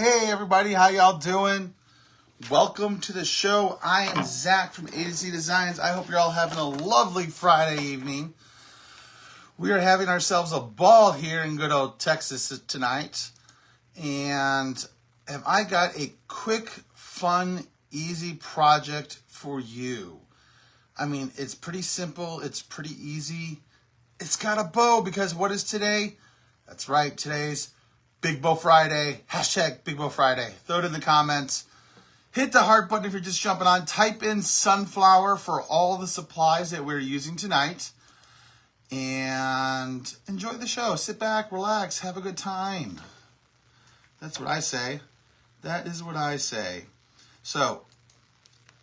Hey everybody, how y'all doing? Welcome to the show. I am Zach from A to Z Designs. I hope you're all having a lovely Friday evening. We are having ourselves a ball here in good old Texas tonight. And have I got a quick, fun, easy project for you. I mean, it's pretty simple. It's pretty easy. It's got a bow because what is today? That's right, today's Big Bow Friday. Hashtag Big Bow Friday. Throw it in the comments. Hit the heart button if you're just jumping on. Type in sunflower for all the supplies that we're using tonight. And enjoy the show. Sit back, relax, have a good time. That's what I say. That is what I say. So,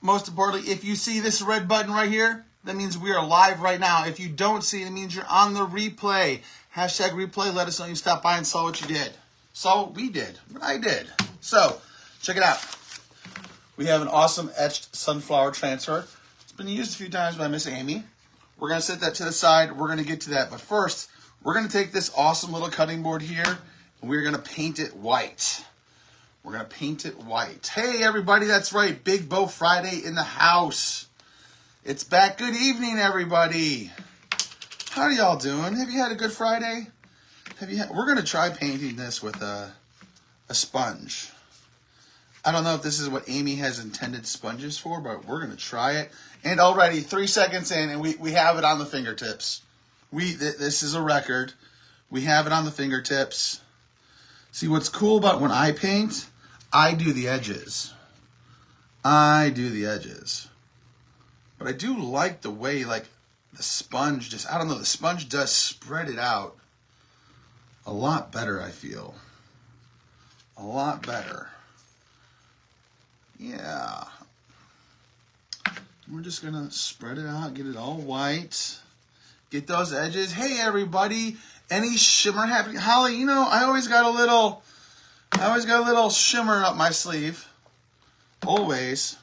most importantly, if you see this red button right here, that means we are live right now. If you don't see it, it means you're on the replay. Hashtag replay. Let us know you stopped by and saw what you did. Saw what we did. What I did. So, check it out. We have an awesome etched sunflower transfer. It's been used a few times by Miss Amy. We're going to set that to the side. We're going to get to that. But first, we're going to take this awesome little cutting board here, and we're going to paint it white. We're going to paint it white. Hey, everybody. That's right. Big Bow Friday in the house. It's back. Good evening, everybody. How are y'all doing? Have you had a good Friday? We're going to try painting this with a sponge. I don't know if this is what Amy has intended sponges for, but we're going to try it. And already 3 seconds in, and we have it on the fingertips. This is a record. We have it on the fingertips. See, what's cool about when I paint, I do the edges. I do the edges. But I do like the way, like, the sponge just, I don't know, the sponge does spread it out a lot better, I feel. A lot better. Yeah. We're just going to spread it out, get it all white. Get those edges. Hey, everybody. Any shimmer happening? Holly, you know, I always got a little shimmer up my sleeve. Always.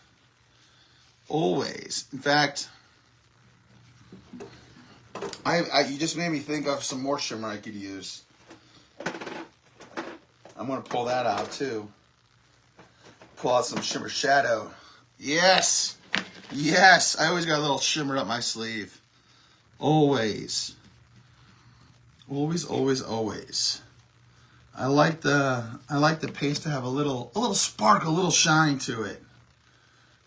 Always. In fact, you just made me think of some more shimmer I could use. I'm going to pull that out, too. Pull out some shimmer shadow. Yes. Yes. I always got a little shimmer up my sleeve. Always. Always, always, always. I like the paste to have a little spark, a little shine to it.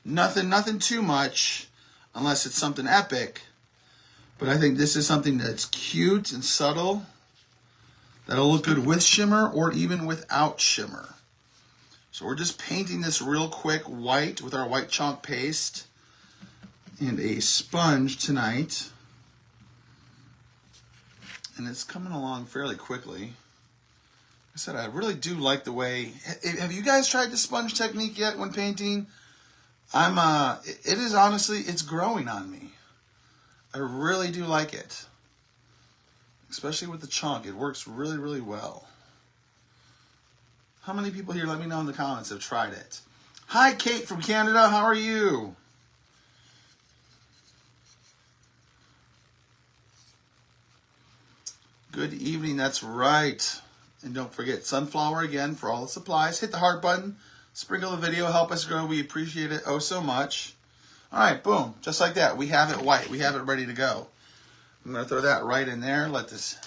Nothing too much unless it's something epic. But I think this is something that's cute and subtle. That'll look good with shimmer or even without shimmer. So we're just painting this real quick white with our white chalk paste and a sponge tonight. And it's coming along fairly quickly. Like I said, I really do like the way. Have you guys tried the sponge technique yet when painting? It is honestly, it's growing on me. I really do like it. Especially with the chalk. It works really, really well. How many people here, let me know in the comments, have tried it? Hi, Kate from Canada. How are you? Good evening. That's right. And don't forget, sunflower again for all the supplies. Hit the heart button. Sprinkle the video. Help us grow. We appreciate it oh so much. All right, boom. Just like that. We have it white. We have it ready to go. I'm going to throw that right in there. Let this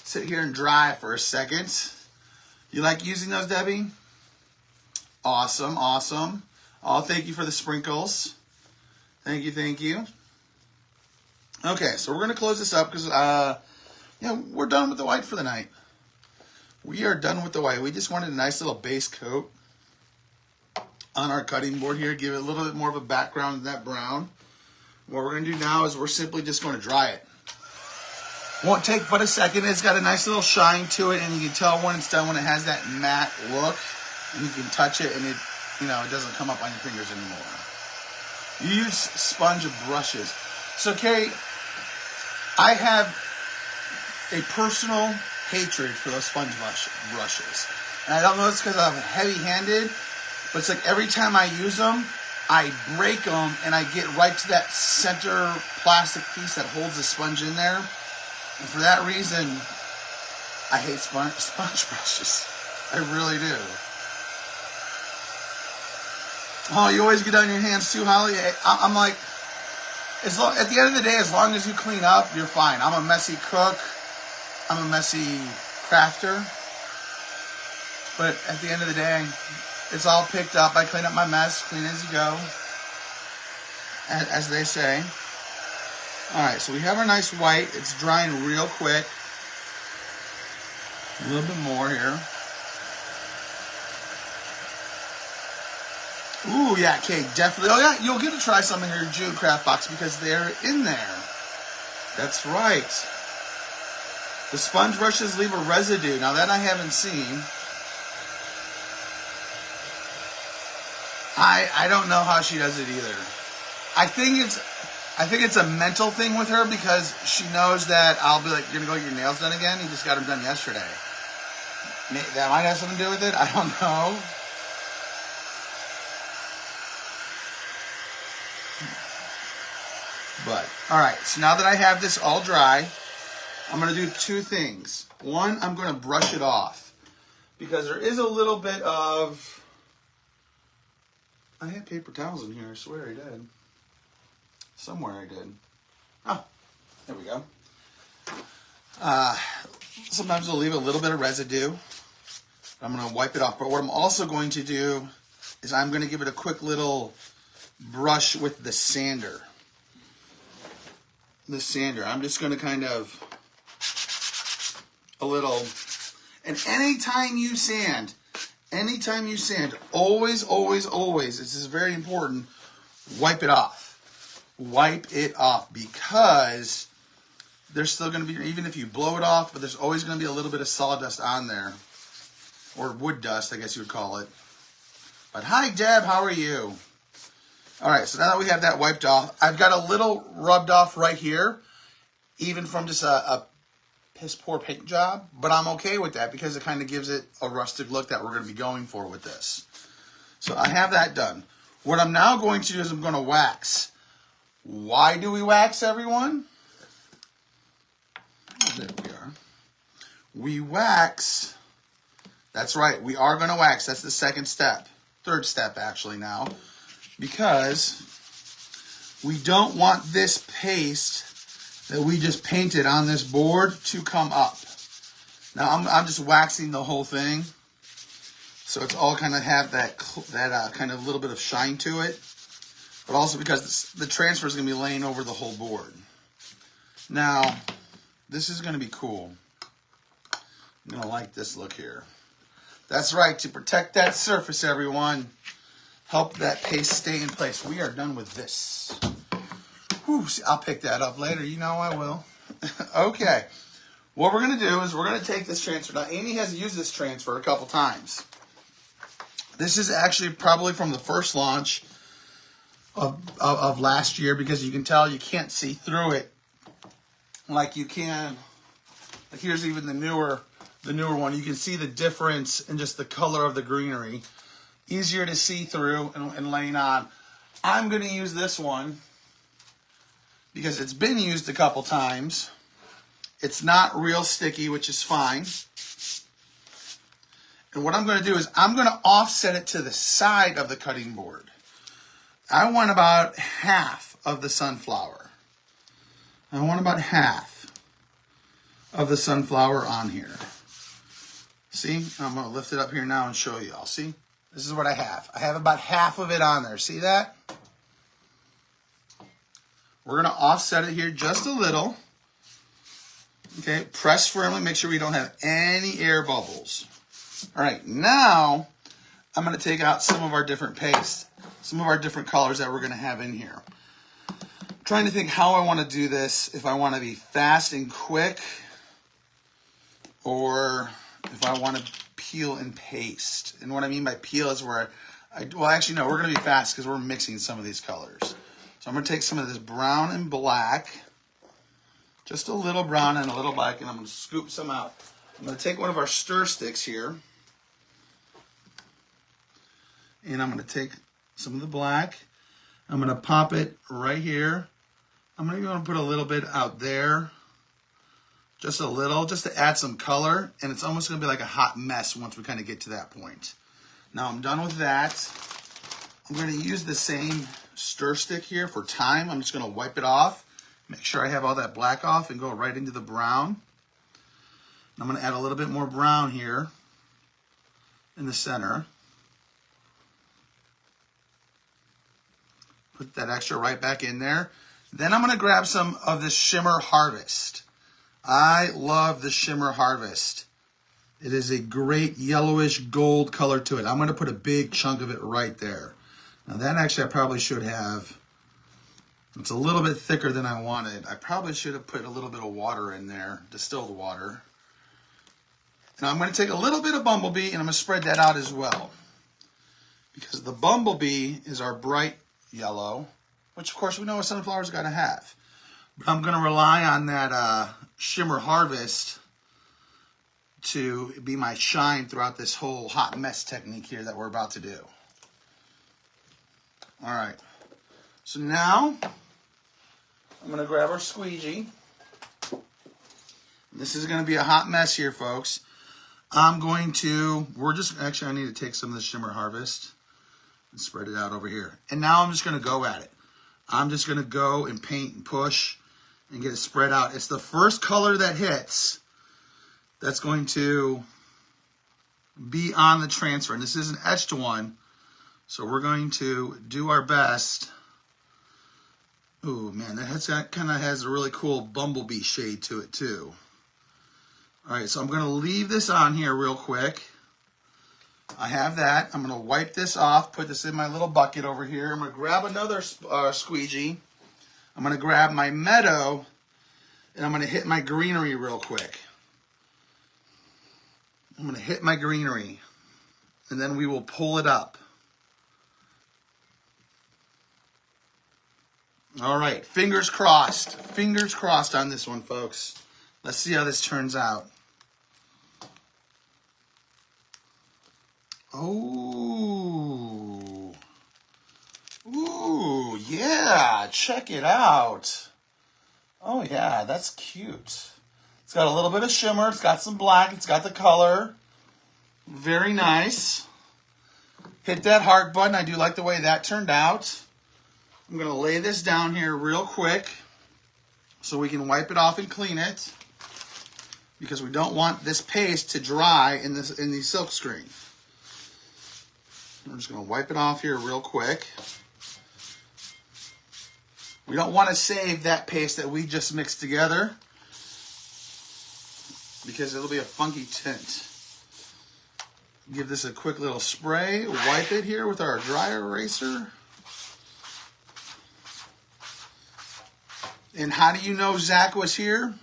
sit here and dry for a second. You like using those, Debbie? Awesome, awesome. Oh, thank you for the sprinkles. Thank you, thank you. Okay, so we're going to close this up because, we're done with the white for the night. We are done with the white. We just wanted a nice little base coat on our cutting board here. Give it a little bit more of a background than that brown. What we're going to do now is we're simply just going to dry it. Won't take but a second. It's got a nice little shine to it, and you can tell when it's done when it has that matte look. And you can touch it, and it doesn't come up on your fingers anymore. You use sponge brushes. So, Carrie, I have a personal hatred for those sponge brushes. And I don't know if it's because I'm heavy-handed, but it's like every time I use them, I break them, and I get right to that center plastic piece that holds the sponge in there. And for that reason, I hate sponge brushes. I really do. Oh, you always get on your hands too, Holly? I'm like, at the end of the day, as long as you clean up, you're fine. I'm a messy cook. I'm a messy crafter. But at the end of the day, it's all picked up. I clean up my mess, clean as you go, as they say. All right, so we have our nice white. It's drying real quick. A little bit more here. Ooh, yeah, Kate, definitely. Oh, yeah, you'll get to try some in your June craft box because they're in there. That's right. The sponge brushes leave a residue. Now, that I haven't seen. I don't know how she does it either. I think it's a mental thing with her because she knows that I'll be like, you're going to go get your nails done again? You just got them done yesterday. That might have something to do with it. I don't know. But, all right, so now that I have this all dry, I'm going to do two things. One, I'm going to brush it off because there is a little bit of... I had paper towels in here. I swear I did. Somewhere I did. Oh, there we go. Sometimes I'll leave a little bit of residue. I'm going to wipe it off. But what I'm also going to do is I'm going to give it a quick little brush with the sander. I'm just going to kind of a little, and anytime you sand, always, this is very important, wipe it off. Wipe it off because there's still going to be, even if you blow it off, but there's always going to be a little bit of sawdust on there. Or wood dust, I guess you would call it. But hi, Deb, how are you? All right, so now that we have that wiped off, I've got a little rubbed off right here, even from just a piss poor paint job, but I'm okay with that because it kind of gives it a rustic look that we're going to be going for with this. So I have that done. What I'm now going to do is I'm going to wax. Why do we wax, everyone? There we are. We wax. That's right. We are going to wax. That's the second step. Third step, actually, now. Because we don't want this paste that we just painted on this board to come up. Now, I'm just waxing the whole thing. So it's all kind of have that kind of little bit of shine to it. But also because the transfer is going to be laying over the whole board. Now, this is going to be cool. I'm going to like this look here. That's right, to protect that surface, everyone. Help that paste stay in place. We are done with this. Whew, I'll pick that up later. You know I will. Okay. What we're going to do is we're going to take this transfer. Now, Amy has used this transfer a couple times. This is actually probably from the first launch of last year because you can tell you can't see through it like you can. Like here's even the newer one. You can see the difference in just the color of the greenery. Easier to see through and laying on. I'm going to use this one because it's been used a couple times. It's not real sticky, which is fine. And what I'm going to do is I'm going to offset it to the side of the cutting board. I want about half of the sunflower. I want about half of the sunflower on here. See? I'm going to lift it up here now and show you all. See? This is what I have. I have about half of it on there. See that? We're going to offset it here just a little. Okay, press firmly. Make sure we don't have any air bubbles. All right, now I'm going to take out some of our different paste, some of our different colors that we're going to have in here. I'm trying to think how I want to do this, if I want to be fast and quick, or if I want to peel and paste. And what I mean by peel is where well, actually, no, we're going to be fast because we're mixing some of these colors. So I'm going to take some of this brown and black, just a little brown and a little black, and I'm going to scoop some out. I'm going to take one of our stir sticks here, and I'm going to take some of the black. I'm going to pop it right here. I'm going to put a little bit out there, just a little, just to add some color, and it's almost going to be like a hot mess once we kind of get to that point. Now I'm done with that. I'm going to use the same stir stick here for time. I'm just going to wipe it off, make sure I have all that black off, and go right into the brown. I'm going to add a little bit more brown here in the center. Put that extra right back in there. Then I'm going to grab some of the Shimmer Harvest. I love the Shimmer Harvest. It is a great yellowish gold color to it. I'm going to put a big chunk of it right there. Now that actually I probably should have. It's a little bit thicker than I wanted. I probably should have put a little bit of water in there, distilled water. Now I'm going to take a little bit of Bumblebee and I'm going to spread that out as well. Because the Bumblebee is our bright yellow, which of course we know a sunflower's got to have. But I'm going to rely on that Shimmer Harvest to be my shine throughout this whole hot mess technique here that we're about to do. All right, so now I'm going to grab our squeegee. This is going to be a hot mess here, folks. I need to take some of the Shimmer Harvest and spread it out over here. And now I'm just going to go at it. I'm just going to go and paint and push and get it spread out. It's the first color that hits that's going to be on the transfer. And this is an etched one, so we're going to do our best. Ooh, man, that kind of has a really cool bumblebee shade to it too. All right, so I'm going to leave this on here real quick. I have that. I'm going to wipe this off, put this in my little bucket over here. I'm going to grab another squeegee. I'm going to grab my Meadow, and I'm going to hit my greenery real quick. I'm going to hit my greenery, and then we will pull it up. All right, fingers crossed. Fingers crossed on this one, folks. Let's see how this turns out. Oh. Ooh, yeah, check it out. Oh, yeah, that's cute. It's got a little bit of shimmer. It's got some black. It's got the color. Very nice. Hit that heart button. I do like the way that turned out. I'm going to lay this down here real quick so we can wipe it off and clean it, because we don't want this paste to dry in the silk screen. I'm just going to wipe it off here real quick. We don't want to save that paste that we just mixed together, because it'll be a funky tint. Give this a quick little spray. Wipe it here with our dry eraser. And how do you know Zach was here?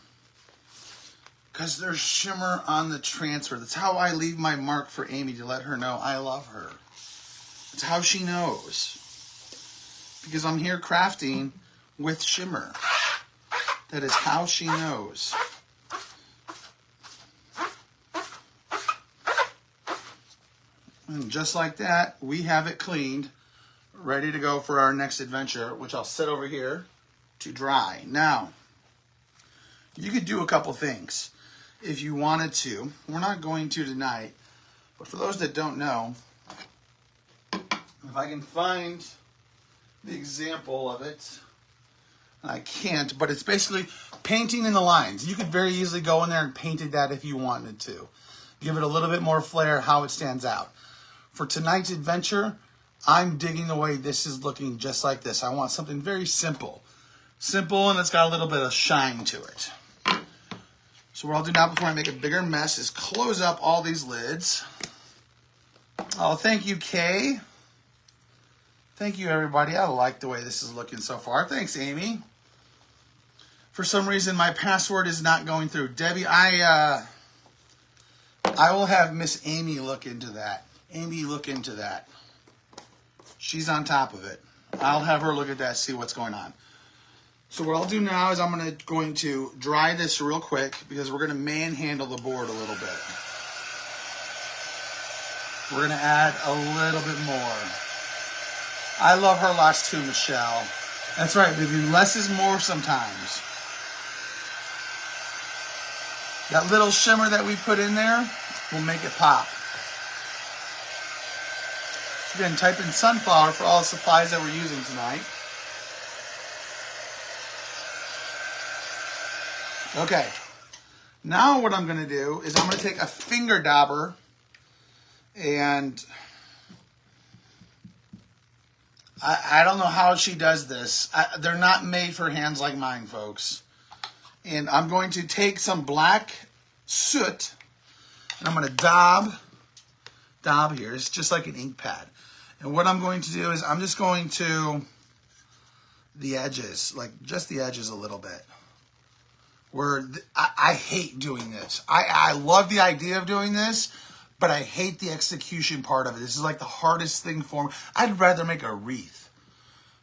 Because there's shimmer on the transfer. That's how I leave my mark for Amy, to let her know I love her. That's how she knows. Because I'm here crafting with shimmer. That is how she knows. And just like that, we have it cleaned, ready to go for our next adventure, which I'll set over here to dry. Now, you could do a couple things if you wanted to. We're not going to tonight, but for those that don't know, if I can find the example of it, I can't, but it's basically painting in the lines. You could very easily go in there and paint that if you wanted to. Give it a little bit more flair, how it stands out. For tonight's adventure, I'm digging the way this is looking just like this. I want something very simple. Simple, and it's got a little bit of shine to it. So what I'll do now before I make a bigger mess is close up all these lids. Oh, thank you, Kay. Thank you, everybody. I like the way this is looking so far. Thanks, Amy. For some reason, my password is not going through. Debbie, I will have Miss Amy look into that. Amy, look into that. She's on top of it. I'll have her look at that, see what's going on. So what I'll do now is I'm going to dry this real quick, because we're going to manhandle the board a little bit. We're going to add a little bit more. I love her lots too, Michelle. That's right, baby. Less is more sometimes. That little shimmer that we put in there will make it pop. So again, type in sunflower for all the supplies that we're using tonight. Okay. Now what I'm going to do is I'm going to take a finger dauber and I don't know how she does this. They're not made for hands like mine, folks. And I'm going to take some black soot and I'm going to daub here. It's just like an ink pad. And what I'm going to do is I'm just going to the edges, like just the edges a little bit. I hate doing this. I love the idea of doing this, but I hate the execution part of it. This is like the hardest thing for me. I'd rather make a wreath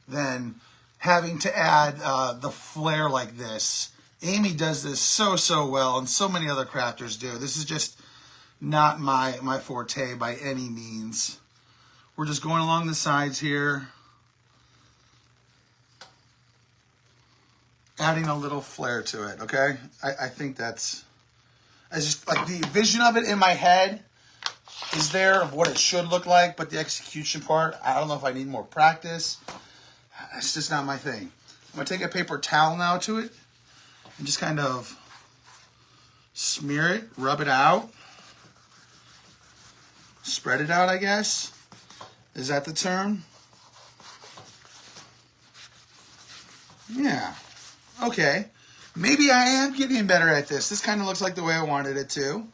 than having to add the flare like this. Amy does this so well, and so many other crafters do. This is just not my forte by any means. We're just going along the sides here, adding a little flair to it, okay? I think that's just like the vision of it in my head is there of what it should look like, but the execution part, I don't know if I need more practice. It's just not my thing. I'm going to take a paper towel now to it and just kind of smear it, rub it out, spread it out, I guess. Is that the term? Yeah. Okay, maybe I am getting better at this. This kind of looks like the way I wanted it to.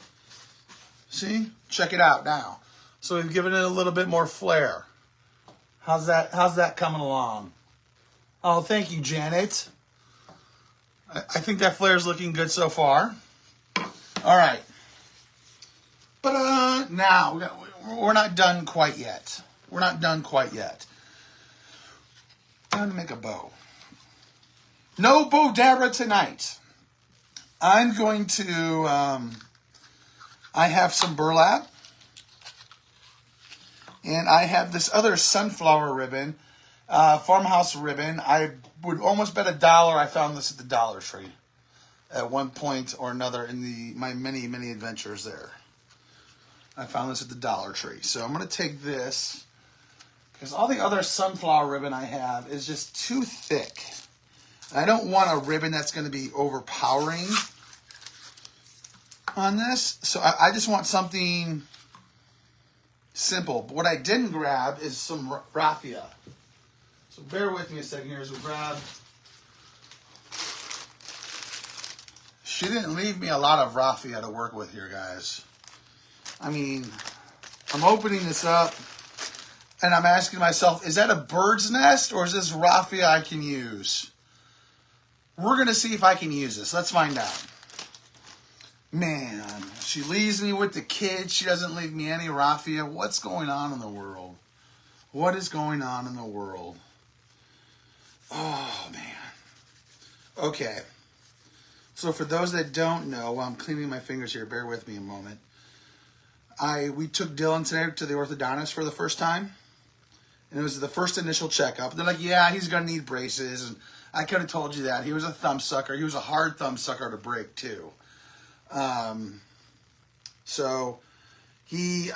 See? Check it out now. So we've given it a little bit more flair. How's that coming along? Oh, thank you, Janet. I think that flair is looking good so far. All right. But now, we're not done quite yet. We're not done quite yet. Time to make a bow. No Bodara tonight. I'm going to, I have some burlap. And I have this other sunflower ribbon, farmhouse ribbon. I would almost bet $1 I found this at the Dollar Tree at one point or another in my many adventures there. I found this at the Dollar Tree. So I'm going to take this because all the other sunflower ribbon I have is just too thick. I don't want a ribbon that's going to be overpowering on this. So I just want something simple. But what I didn't grab is some raffia. So bear with me a second here as we grab. She didn't leave me a lot of raffia to work with here, guys. I mean, I'm opening this up and I'm asking myself, is that a bird's nest or is this raffia I can use? We're going to see if I can use this. Let's find out. Man, she leaves me with the kids. She doesn't leave me any raffia. What's going on in the world? What is going on in the world? Oh, man. Okay. So for those that don't know, while I'm cleaning my fingers here, bear with me a moment. We took Dylan today to the orthodontist for the first time. And it was the first initial checkup. They're like, yeah, he's going to need braces. And I could have told you that. He was a thumb sucker. He was a hard thumb sucker to break, too. So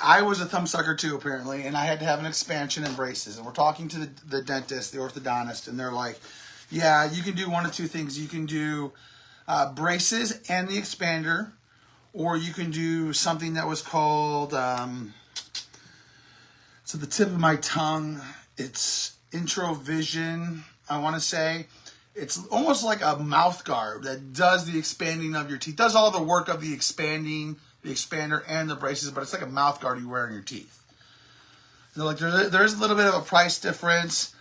I was a thumb sucker, too, apparently. And I had to have an expansion and braces. And we're talking to the dentist, the orthodontist. And they're like, yeah, you can do one of two things. You can do braces and the expander. Or you can do something that was called, to the tip of my tongue, it's Introvision, I want to say. It's almost like a mouth guard that does the expanding of your teeth. Does all the work of the expanding, the expander, and the braces, but it's like a mouth guard you wear on your teeth. They're like, there's a little bit of a price difference.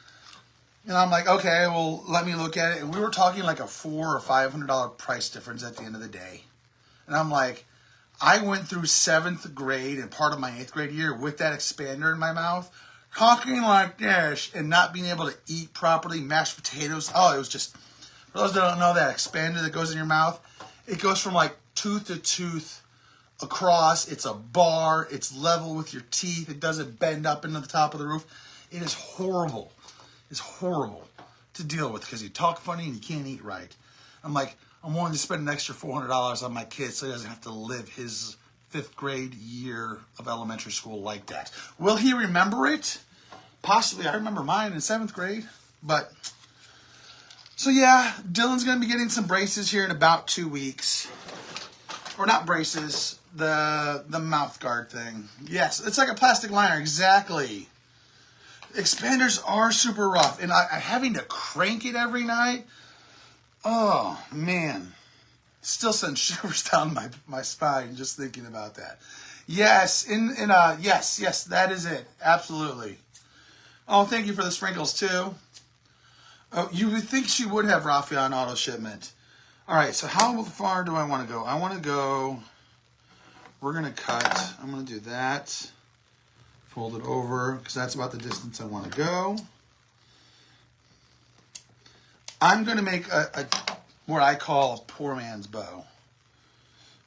And I'm like, okay, well, let me look at it. And we were talking like a $400 or $500 price difference at the end of the day. And I'm like, I went through 7th grade and part of my 8th grade year with that expander in my mouth, talking like this and not being able to eat properly, mashed potatoes. Oh, it was just, for those that don't know, that expander that goes in your mouth, it goes from like tooth to tooth across. It's a bar. It's level with your teeth. It doesn't bend up into the top of the roof. It is horrible. It's horrible to deal with because you talk funny and you can't eat right. I'm like, I'm willing to spend an extra $400 on my kid so he doesn't have to live his 5th grade year of elementary school like that. Will he remember it? Possibly, I remember mine in 7th grade. But, so yeah, Dylan's going to be getting some braces here in about 2 weeks. Or not braces, the mouth guard thing. Yes, it's like a plastic liner, exactly. Expanders are super rough. And having to crank it every night, oh, man. Still sends shivers down my spine just thinking about that. Yes, yes, that is it. Absolutely. Oh, thank you for the sprinkles too. Oh, you would think she would have raffia on auto shipment. All right, so how far do I want to go? I want to go, we're going to cut. I'm going to do that. Fold it over because that's about the distance I want to go. I'm going to make a what I call a poor man's bow.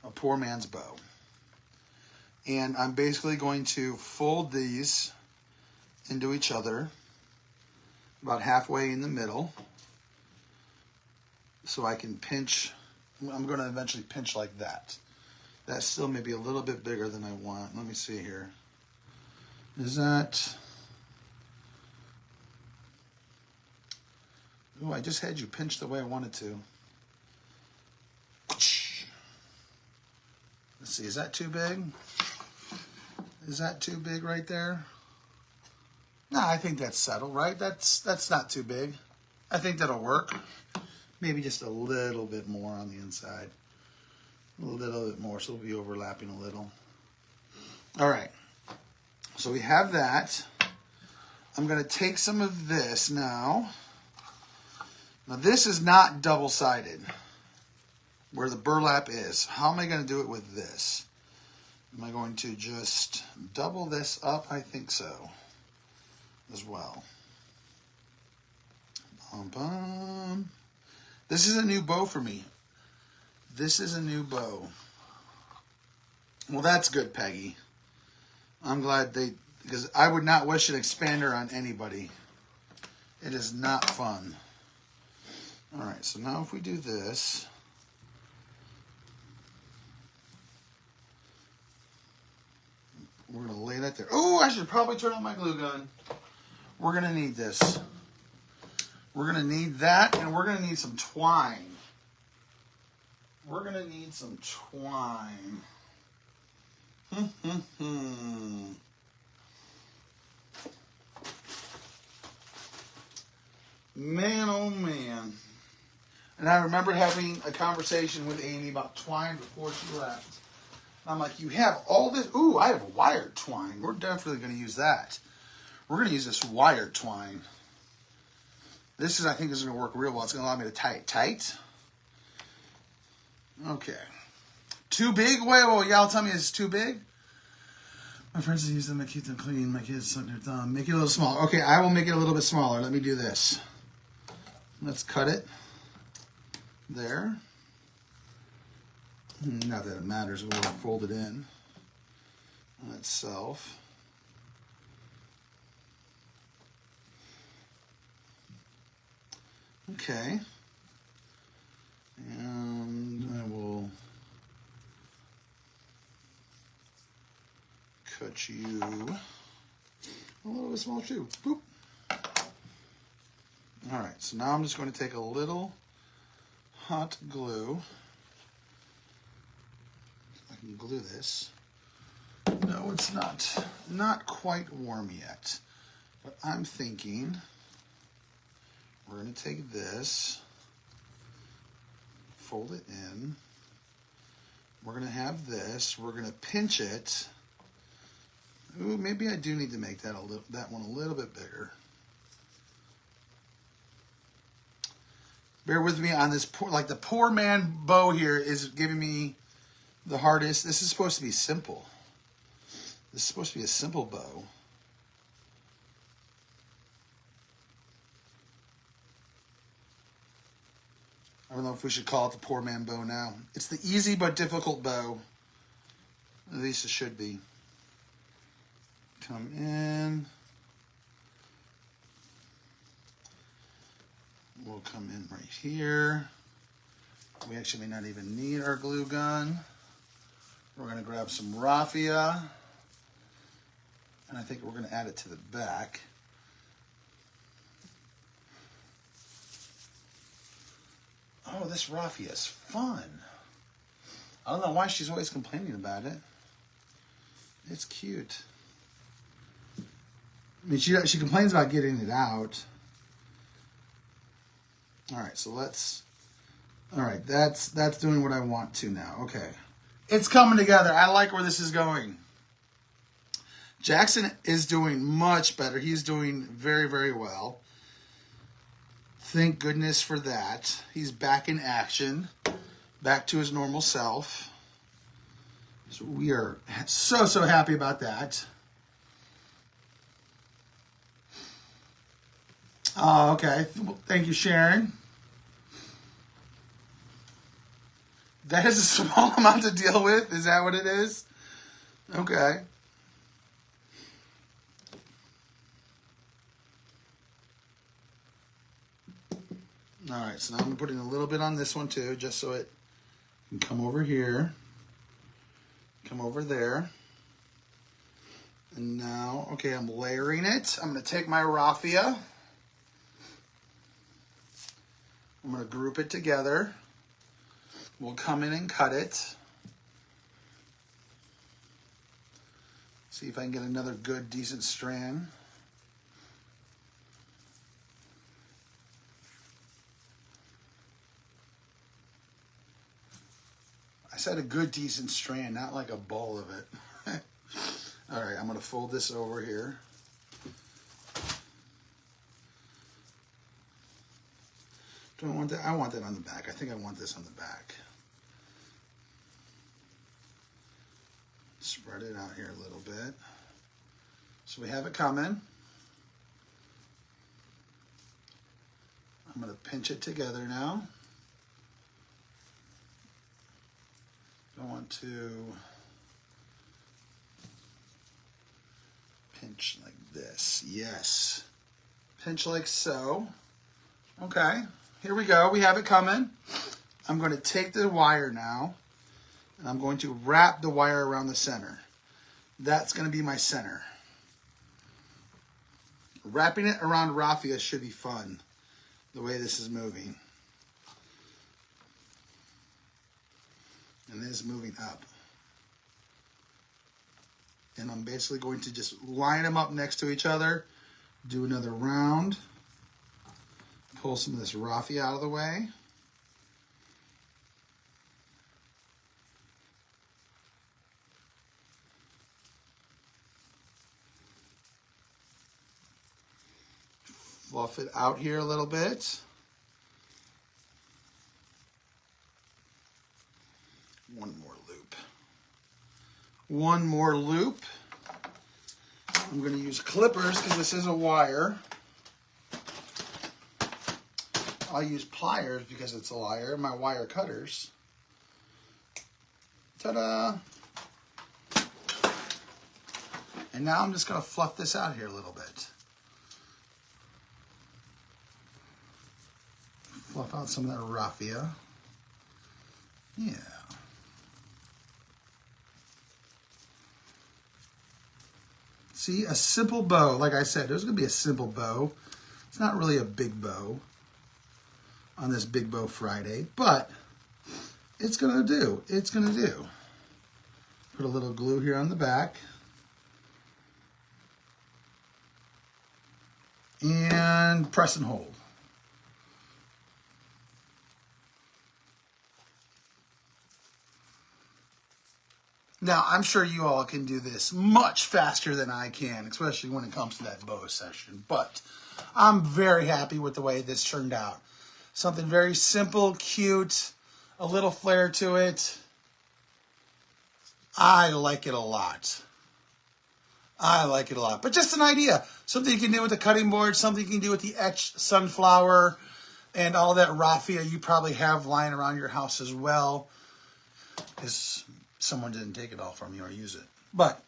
A poor man's bow. And I'm basically going to fold these into each other about halfway in the middle so I can pinch. I'm going to eventually pinch like that. That still may be a little bit bigger than I want. Let me see here. Is that... Ooh, I just had you pinch the way I wanted to. Let's see, is that too big? Is that too big right there? No, I think that's settled, right? That's not too big. I think that'll work. Maybe just a little bit more on the inside. A little bit more, so it'll be overlapping a little. All right. So we have that. I'm going to take some of this now. Now this is not double-sided, where the burlap is. How am I going to do it with this? Am I going to just double this up? I think so as well. Bum, bum. This is a new bow for me. This is a new bow. Well, that's good, Peggy. I'm glad because I would not wish an expander on anybody. It is not fun. All right, so now if we do this, we're going to lay that there. Oh, I should probably turn on my glue gun. We're going to need this. We're going to need that, and we're going to need some twine. We're going to need some twine. Man, oh man. And I remember having a conversation with Amy about twine before she left. I'm like, you have all this? Ooh, I have wired twine. We're definitely going to use that. We're going to use this wired twine. This is, I think, is going to work real well. It's going to allow me to tie it tight. Okay. Too big? Wait, y'all tell me it's too big? My friends use them to keep them clean. My kids suck their thumb. Make it a little smaller. Okay, I will make it a little bit smaller. Let me do this. Let's cut it. There. Not that it matters. We'll fold it in on itself. Okay. And I will cut you a little bit smaller too. Boop. All right, so now I'm just going to take a little hot glue. I can glue this. No, it's not quite warm yet. But I'm thinking we're going to take this, fold it in. We're going to have this. We're going to pinch it. Ooh, maybe I do need to make that one a little bit bigger. Bear with me on this. The poor man bow here is giving me the hardest. This is supposed to be simple. This is supposed to be a simple bow. I don't know if we should call it the poor man bow now. It's the easy but difficult bow. At least it should be. Come in. We'll come in right here. We actually may not even need our glue gun. We're going to grab some raffia. And I think we're going to add it to the back. Oh, this raffia is fun. I don't know why she's always complaining about it. It's cute. I mean, she complains about getting it out. All right, so let's... All right, that's doing what I want to now. Okay. It's coming together. I like where this is going. Jackson is doing much better. He's doing very, very well. Thank goodness for that. He's back in action, back to his normal self. So we are so happy about that. Oh, okay. Thank you, Sharon. That is a small amount to deal with. Is that what it is? Okay. All right, so now I'm putting a little bit on this one too, just so it can come over here, come over there. And now, okay, I'm layering it. I'm going to take my raffia. I'm going to group it together. We'll come in and cut it. See if I can get another good, decent strand. I said a good, decent strand, not like a ball of it. All right, I'm going to fold this over here. Do I want that? I want that on the back. I think I want this on the back. Spread it out here a little bit. So we have it coming. I'm going to pinch it together now. I want to pinch like this. Yes. Pinch like so. Okay. Here we go. We have it coming. I'm going to take the wire now, and I'm going to wrap the wire around the center. That's going to be my center. Wrapping it around raffia should be fun, the way this is moving. And it is moving up. And I'm basically going to just line them up next to each other, do another round, pull some of this raffia out of the way. Fluff it out here a little bit. One more loop. One more loop. I'm going to use clippers because this is a wire. I'll use pliers because it's a wire. My wire cutters. Ta-da! And now I'm just going to fluff this out here a little bit. Fluff out some of that raffia. Yeah. See, a simple bow. Like I said, there's going to be a simple bow. It's not really a big bow on this Big Bow Friday, but it's going to do. It's going to do. Put a little glue here on the back. And press and hold. Now, I'm sure you all can do this much faster than I can, especially when it comes to that bow session. But I'm very happy with the way this turned out. Something very simple, cute, a little flair to it. I like it a lot. I like it a lot. But just an idea. Something you can do with the cutting board, something you can do with the etched sunflower, and all that raffia you probably have lying around your house as well. Because someone didn't take it all from you or use it. But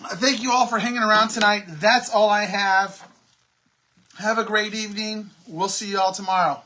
thank you all for hanging around tonight. That's all I have. Have a great evening. We'll see you all tomorrow.